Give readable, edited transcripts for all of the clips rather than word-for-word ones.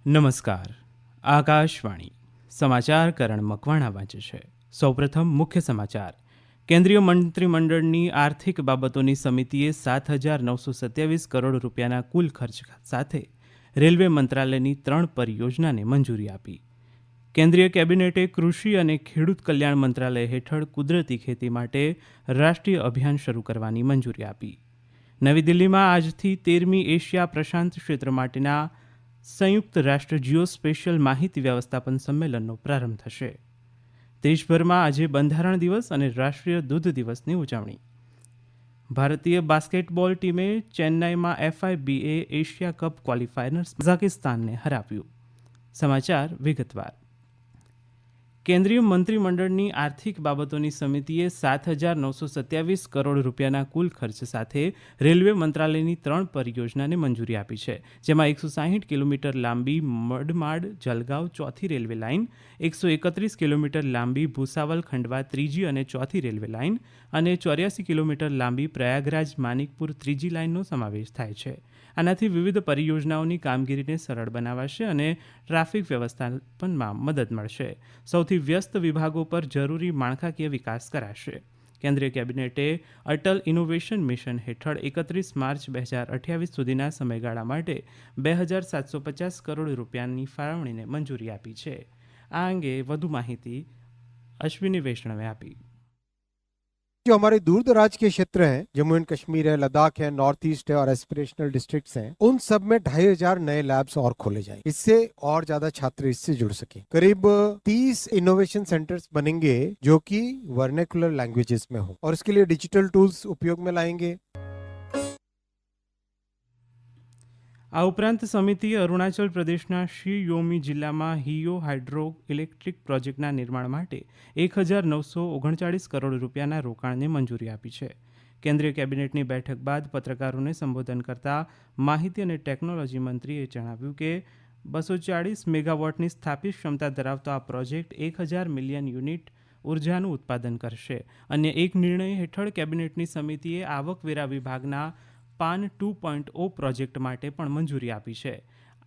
નમસ્કાર. આકાશવાણી સમાચાર કરણ મકવાણા વાંચે છે. સૌપ્રથમ મુખ્ય સમાચાર. કેન્દ્રીય મંત્રીમંડળની આર્થિક બાબતોની સમિતિએ 7,927 કરોડ રૂપિયાના કુલ ખર્ચ સાથે રેલવે મંત્રાલયની 3 પરિયોજનાને મંજૂરી આપી. કેન્દ્રીય કેબિનેટે કૃષિ અને ખેડૂત કલ્યાણ મંત્રાલય હેઠળ કુદરતી ખેતી માટે રાષ્ટ્રીય અભિયાન શરૂ કરવાની મંજૂરી આપી. નવી દિલ્હીમાં આજથી 13મી એશિયા પ્રશાંત ક્ષેત્ર માટેના સંયુક્ત રાષ્ટ્ર જીઓસ્પેશિયલ માહિતી વ્યવસ્થાપન સંમેલનનો પ્રારંભ થશે. દેશભરમાં આજે બંધારણ દિવસ અને રાષ્ટ્રીય દૂધ દિવસની ઉજવણી. ભારતીય બાસ્કેટબોલ ટીમે ચેન્નાઈમાં FIBA એશિયા કપ ક્વોલિફાયરમાં કઝાકિસ્તાનને હરાવ્યું. સમાચાર વિગતવાર. કેન્દ્રીય મંત્રીમંડળની આર્થિક બાબતોની સમિતિએ 7,927 કરોડ રૂપિયાના કુલ ખર્ચ સાથે રેલવે મંત્રાલયની 3 પરિયોજનાને મંજૂરી આપી છે, જેમાં 160 કિલોમીટર લાંબી મડમાડ જલગાંવ ચોથી રેલવે લાઇન, 131 કિલોમીટર લાંબી ભૂસાવલ ખંડવા ત્રીજી અને ચોથી રેલવે લાઇન અને 84 કિલોમીટર લાંબી પ્રયાગરાજ માનિકપુર ત્રીજી લાઇનનો સમાવેશ થાય છે. આનાથી વિવિધ પરિયોજનાઓની કામગીરીને સરળ બનાવાશે અને ટ્રાફિક વ્યવસ્થાપનમાં મદદ મળશે. સૌથી વ્યસ્ત વિભાગો પર જરૂરી માળખાકીય વિકાસ કરાશે. કેન્દ્રીય કેબિનેટે અટલ ઇનોવેશન મિશન હેઠળ 31 માર્ચ 2028 સુધીના સમયગાળા માટે 2,750 કરોડ રૂપિયાની ફાળવણીને મંજૂરી આપી છે. આ અંગે વધુ માહિતી અશ્વિની વૈષ્ણવે આપી. जो हमारे दूर दराज के क्षेत्र हैं, जम्मू एंड कश्मीर है, लद्दाख है, नॉर्थ ईस्ट है और एस्पिरेशनल डिस्ट्रिक्ट्स हैं, उन सब में 2,500 नए लैब्स और खोले जाएंगे. इससे और ज्यादा छात्र इससे जुड़ सके. करीब 30 इनोवेशन सेंटर्स बनेंगे जो कि वर्नेकुलर लैंग्वेजेस में हो और इसके लिए डिजिटल टूल्स उपयोग में लाएंगे. આ ઉપરાંત સમિતિએ અરુણાચલ પ્રદેશના શી યોમી જિલ્લામાં હિયો હાઇડ્રો ઇલેક્ટ્રિક પ્રોજેક્ટના નિર્માણ માટે 1,939 કરોડ રૂપિયાના રોકાણને મંજૂરી આપી છે. કેન્દ્રીય કેબિનેટની બેઠક બાદ પત્રકારોને સંબોધન કરતા માહિતી અને ટેકનોલોજી મંત્રીએ જણાવ્યું કે 240 મેગાવોટની સ્થાપિત ક્ષમતા ધરાવતો આ પ્રોજેક્ટ 1,000 મિલિયન યુનિટ ઉર્જાનું ઉત્પાદન કરશે. અન્ય એક નિર્ણય હેઠળ કેબિનેટની સમિતિએ આવકવેરા વિભાગના પાન 2.0 પ્રોજેક્ટ માટે પણ મંજૂરી આપી છે.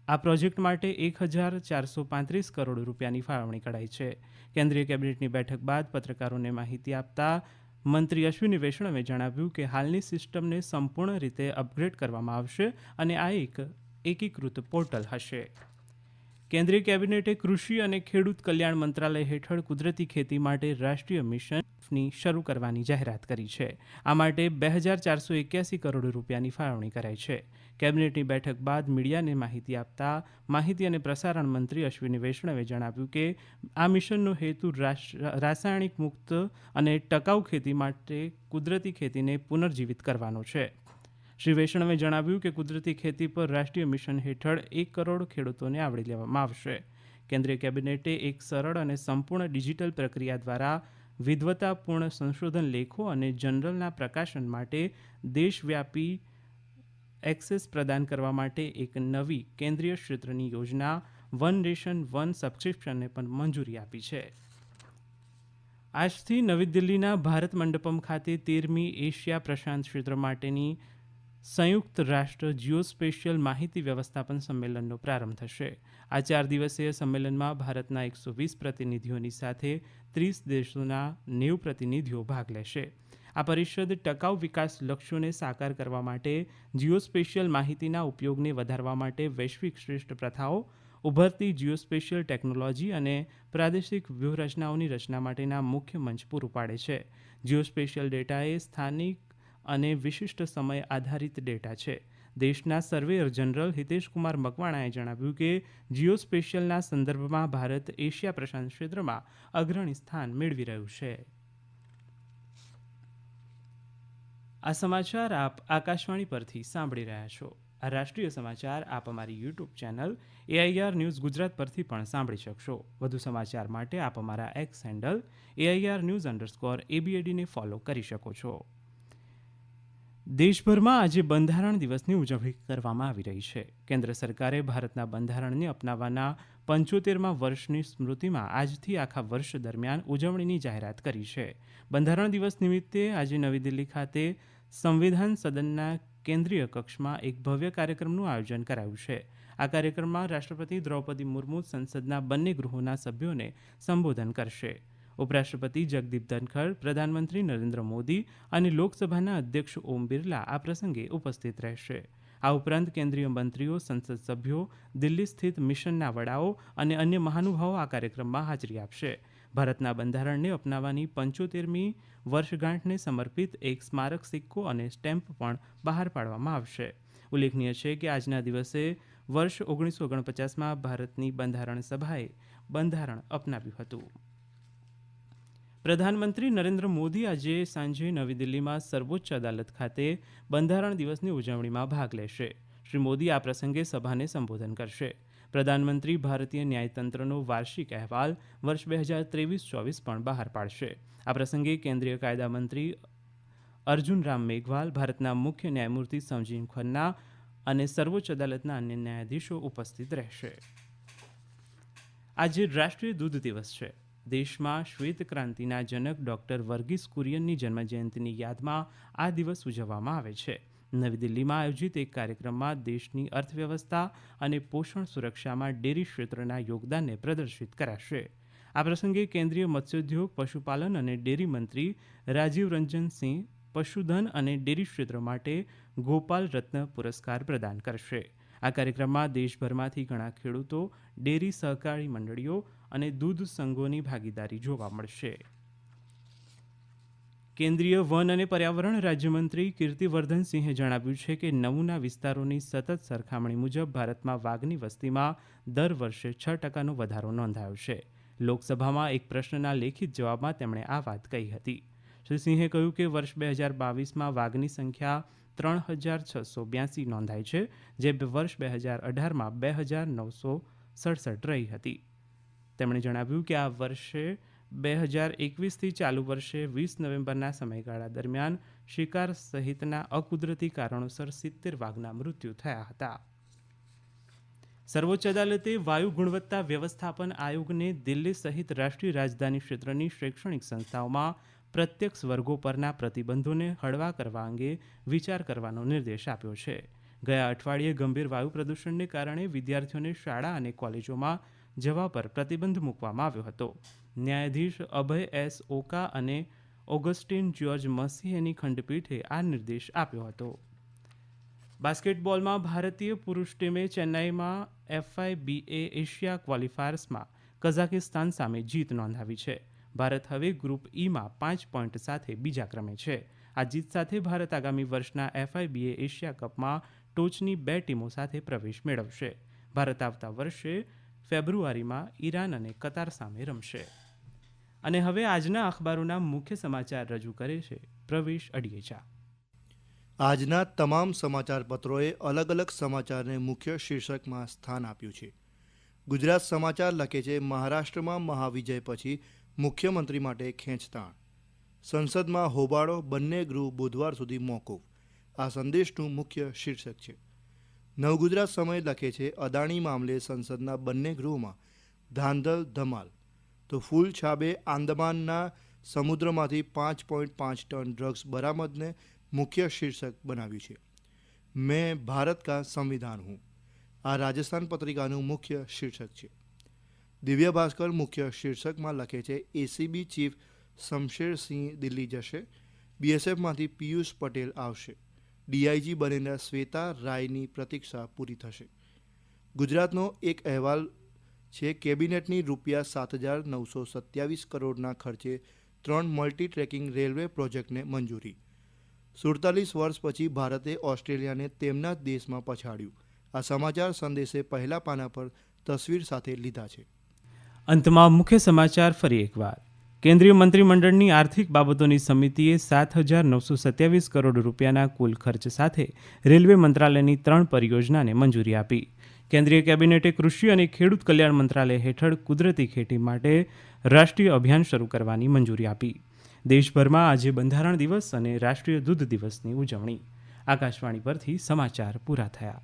આ પ્રોજેક્ટ માટે 1,435 કરોડ રૂપિયાની ફાળવણી કરાઈ છે. કેન્દ્રીય કેબિનેટની બેઠક બાદ પત્રકારોને માહિતી આપતા મંત્રી અશ્વિની વૈષ્ણવે જણાવ્યું કે હાલની સિસ્ટમને સંપૂર્ણ રીતે અપગ્રેડ કરવામાં આવશે અને આ એક એકીકૃત પોર્ટલ હશે. કેન્દ્રીય કેબિનેટે કૃષિ અને ખેડૂત કલ્યાણ મંત્રાલય હેઠળ કુદરતી ખેતી માટે રાષ્ટ્રીય મિશનની શરૂ કરવાની જાહેરાત કરી છે. આ માટે 2,481 કરોડ રૂપિયાની ફાળવણી કરાઈ છે. કેબિનેટની બેઠક બાદ મીડિયાને માહિતી આપતા માહિતી અને પ્રસારણ મંત્રી અશ્વિની વૈષ્ણવે જણાવ્યું કે આ મિશનનો હેતુ રાસાયણિક મુક્ત અને ટકાઉ ખેતી માટે કુદરતી ખેતીને પુનર્જીવિત કરવાનો છે. શ્રી વૈષ્ણવે જણાવ્યું કે કુદરતી ખેતી પર રાષ્ટ્રીય મિશન હેઠળ 1 કરોડ ખેડૂતોને આવરી લેવામાં આવશે. કેન્દ્રીય કેબિનેટે એક સરળ અને સંપૂર્ણ ડિજિટલ પ્રક્રિયા દ્વારા વિદ્વતાપૂર્ણ સંશોધન લેખો અને જર્નલના પ્રકાશન માટે દેશવ્યાપી એક્સેસ પ્રદાન કરવા માટે એક નવી કેન્દ્રીય ક્ષેત્રની યોજના વન નેશન વન સબસ્ક્રિપ્શનને પણ મંજૂરી આપી છે. આજથી નવી દિલ્હીના ભારત મંડપમ ખાતે 13મી એશિયા પ્રશાંત ક્ષેત્ર માટેની સંયુક્ત રાષ્ટ્ર જીઓસ્પેશિયલ માહિતી વ્યવસ્થાપન સંમેલનનો પ્રારંભ થશે. આ 4 દિવસીય સંમેલનમાં ભારતના 120 પ્રતિનિધિઓની સાથે 30 દેશોના 90 પ્રતિનિધિઓ ભાગ લેશે. આ પરિષદ ટકાઉ વિકાસ લક્ષ્યોને સાકાર કરવા માટે જીઓસ્પેશિયલ માહિતીના ઉપયોગને વધારવા માટે વૈશ્વિક શ્રેષ્ઠ પ્રથાઓ, ઉભરતી જીઓસ્પેશિયલ ટેકનોલોજી અને પ્રાદેશિક વ્યૂહરચનાઓની રચના માટેના મુખ્ય મંચ પૂરું પાડે છે. જીઓસ્પેશિયલ ડેટા એ સ્થાનિક અને વિશિષ્ટ સમય આધારિત ડેટા છે. દેશના સર્વેયર જનરલ હિતેશકુમાર મકવાણાએ જણાવ્યું કે જીઓસ્પેશિયલના સંદર્ભમાં ભારત એશિયા પ્રશાંત ક્ષેત્રમાં અગ્રણી સ્થાન મેળવી રહ્યું છે. આ સમાચાર આપ આકાશવાણી પરથી સાંભળી રહ્યા છો. આ રાષ્ટ્રીય સમાચાર આપ અમારી YouTube channel AIR news Gujarat પરથી પણ સાંભળી શકશો. વધુ સમાચાર માટે આપ અમારા એક્સ હેન્ડલ AIR_ABAD ને ફોલો કરી શકો છો. દેશભરમાં આજે બંધારણ દિવસની ઉજવણી કરવામાં આવી રહી છે. કેન્દ્ર સરકારે ભારતના બંધારણને અપનાવવાના 75મા વર્ષની સ્મૃતિમાં આજથી આખા વર્ષ દરમિયાન ઉજવણીની જાહેરાત કરી છે. બંધારણ દિવસ નિમિત્તે આજે નવી દિલ્હી ખાતે સંવિધાન સદનના કેન્દ્રીય કક્ષમાં એક ભવ્ય કાર્યક્રમનું આયોજન કરાયું છે. આ કાર્યક્રમમાં રાષ્ટ્રપતિ દ્રૌપદી મુર્મુ સંસદના બંને ગૃહોના સભ્યોને સંબોધન કરશે. ઉપરાષ્ટ્રપતિ જગદીપ ધનખડ, પ્રધાનમંત્રી નરેન્દ્ર મોદી અને લોકસભાના અધ્યક્ષ ઓમ બિરલા આ પ્રસંગે ઉપસ્થિત રહેશે. આ ઉપરાંત કેન્દ્રીય મંત્રીઓ, સંસદ સભ્યો, દિલ્હી સ્થિત મિશનના વડાઓ અને અન્ય મહાનુભાવો આ કાર્યક્રમમાં હાજરી આપશે. ભારતના બંધારણને અપનાવવાની 75મી વર્ષગાંઠને સમર્પિત એક સ્મારક સિક્કો અને સ્ટેમ્પ પણ બહાર પાડવામાં આવશે. ઉલ્લેખનીય છે કે આજના દિવસે વર્ષ 1949માં ભારતની બંધારણ સભાએ બંધારણ અપનાવ્યું હતું. પ્રધાનમંત્રી નરેન્દ્ર મોદી આજે સાંજે નવી દિલ્હીમાં સર્વોચ્ચ અદાલત ખાતે બંધારણ દિવસની ઉજવણીમાં ભાગ લેશે. શ્રી મોદી આ પ્રસંગે સભાને સંબોધન કરશે. પ્રધાનમંત્રી ભારતીય ન્યાયતંત્રનો વાર્ષિક અહેવાલ વર્ષ 2023-24 પણ બહાર પાડશે. આ પ્રસંગે કેન્દ્રીય કાયદા મંત્રી અર્જુન રામ મેઘવાલ, ભારતના મુખ્ય ન્યાયમૂર્તિ સંજીવ ખન્ના અને સર્વોચ્ચ અદાલતના અન્ય ન્યાયાધીશો ઉપસ્થિત રહેશે. આજે રાષ્ટ્રીય દૂધ દિવસ છે. દેશમાં શ્વેત ક્રાંતિના જનક ડોક્ટર વર્ગીસ કુરિયનની જન્મજયંતિની યાદમાં આ દિવસ ઉજવવામાં આવે છે. નવી દિલ્હીમાં આયોજિત એક કાર્યક્રમમાં દેશની અર્થવ્યવસ્થા અને પોષણ સુરક્ષામાં ડેરી ક્ષેત્રના યોગદાનને પ્રદર્શિત કરાશે. આ પ્રસંગે કેન્દ્રીય મત્સ્યોદ્યોગ, પશુપાલન અને ડેરી મંત્રી રાજીવ રંજન સિંહ પશુધન અને ડેરી ક્ષેત્ર માટે ગોપાલ રત્ન પુરસ્કાર પ્રદાન કરશે. આ કાર્યક્રમમાં દેશભરમાંથી ઘણા ખેડૂતો, ડેરી સહકારી મંડળીઓ અને દૂધ સંઘોની ભાગીદારી જોવા મળશે. કેન્દ્રીય વન અને પર્યાવરણ રાજ્યમંત્રી કીર્તિવર્ધન સિંહે જણાવ્યું છે કે નમૂના વિસ્તારોની સતત સરખામણી મુજબ ભારતમાં વાઘની વસ્તીમાં દર વર્ષે 6% વધારો નોંધાયો છે. લોકસભામાં એક પ્રશ્નના લેખિત જવાબમાં તેમણે આ વાત કહી હતી. શ્રી સિંહે કહ્યું કે વર્ષ 2022માં વાઘની સંખ્યા 3682 નોંધાઈ છે, જે વર્ષ 2018માં 2967 રહી હતી. તેમણે જણાવ્યું કે આ વર્ષે 2021થી ચાલુ વર્ષે 20 નવેમ્બરના સમયગાળા દરમિયાન શિકાર સહિતના અકુદરતી કારણોસર 70 વાઘના મૃત્યુ થયા હતા. સર્વોચ્ચ અદાલતે વાયુ ગુણવત્તા વ્યવસ્થાપન આયોગને દિલ્હી સહિત રાષ્ટ્રીય રાજધાની ક્ષેત્રની શૈક્ષણિક સંસ્થાઓમાં પ્રત્યક્ષ વર્ગો પરના પ્રતિબંધોને હળવા કરવા અંગે વિચાર કરવાનો નિર્દેશ આપ્યો છે. ગયા અઠવાડિયે ગંભીર વાયુ પ્રદૂષણને કારણે વિદ્યાર્થીઓને શાળા અને કોલેજોમાં જવા પર પ્રતિબંધ મૂકવામાં આવ્યો હતો. ન્યાયાધીશ અભય એસ ઓકા અને ઓગસ્ટિન જ્યોર્જ મસીહેની ખંડપીઠે આ નિર્દેશ આપ્યો હતો. બાસ્કેટબોલમાં ભારતીય પુરુષ ટીમે ચેન્નાઈમાં FIBA એશિયા ક્વોલિફાયર્સમાં કઝાકિસ્તાન સામે જીત નોંધાવી છે. ભારત હવે ગ્રુપ ઈમાં 5 પોઈન્ટ સાથે બીજા ક્રમે છે. આ જીત સાથે ભારત આગામી વર્ષના FIBA એશિયા કપમાં ટોચની 2 ટીમો સાથે પ્રવેશ મેળવશે. ભારત આવતા વર્ષે ફેબ્રુઆરીમાં ઈરાન અને કતાર સામે રમશે. અને હવે આજના અખબારોના મુખ્ય સમાચાર રજૂ કરે છે પ્રવેશ અડિયેચા. આજના તમામ સમાચાર પત્રોએ અલગ અલગ સમાચારને મુખ્ય શીર્ષકમાં સ્થાન આપ્યું છે. ગુજરાત સમાચાર લખે છે, મહારાષ્ટ્રમાં મહાવિજય પછી મુખ્યમંત્રી માટે ખેંચતાણ. સંસદમાં હોબાળો, બંને ગૃહ બુધવાર સુધી મોકૂફ. આ સંદેશનું મુખ્ય શીર્ષક છે. નવગુજરાત સમય લખે છે, અદાણી મામલે સંસદના બંને ગૃહમાં ધાંધલ ધમાલ. તો ફૂલ છાબે આંદમાનના સમુદ્રમાંથી 5.5 ટન ડ્રગ્સ બરામદને મુખ્ય શીર્ષક બનાવ્યું છે. મેં ભારત કા સંવિધાન હું. આ રાજસ્થાન પત્રિકાનું મુખ્ય શીર્ષક છે. દિવ્ય ભાસ્કર મુખ્ય શીર્ષકમાં લખે છે, ACB ચીફ શમશેરસિંહ દિલ્હી જશે, BSFમાંથી પિયુષ પટેલ આવશે, DIG બનેલા શ્વેતા રાયની પ્રતીક્ષા પૂરી થશે. ગુજરાતનો એક અહેવાલ છે, કેબિનેટની રૂપિયા 7,927 કરોડના ખર્ચે 3 મલ્ટી ટ્રેકિંગ રેલવે પ્રોજેક્ટને મંજૂરી. 47 વર્ષ પછી ભારતે ઓસ્ટ્રેલિયાને તેમના જ દેશમાં પછાડ્યું. આ સમાચાર સંદેશે પહેલા પાના પર તસવીર સાથે લીધા છે. અંતમાં મુખ્ય સમાચાર ફરી એકવાર. કેન્દ્રીય મંત્રીમંડળની આર્થિક બાબતોની સમિતિએ 7,927 કરોડ રૂપિયાના કુલ ખર્ચ સાથે રેલવે મંત્રાલયની 3 પરિયોજનાને મંજૂરી આપી. કેન્દ્રીય કેબિનેટે કૃષિ અને ખેડૂત કલ્યાણ મંત્રાલય હેઠળ કુદરતી ખેતી માટે રાષ્ટ્રીય અભિયાન શરૂ કરવાની મંજૂરી આપી. દેશભરમાં આજે બંધારણ દિવસ અને રાષ્ટ્રીય દૂધ દિવસની ઉજવણી. આકાશવાણી પરથી સમાચાર પૂરા થયા.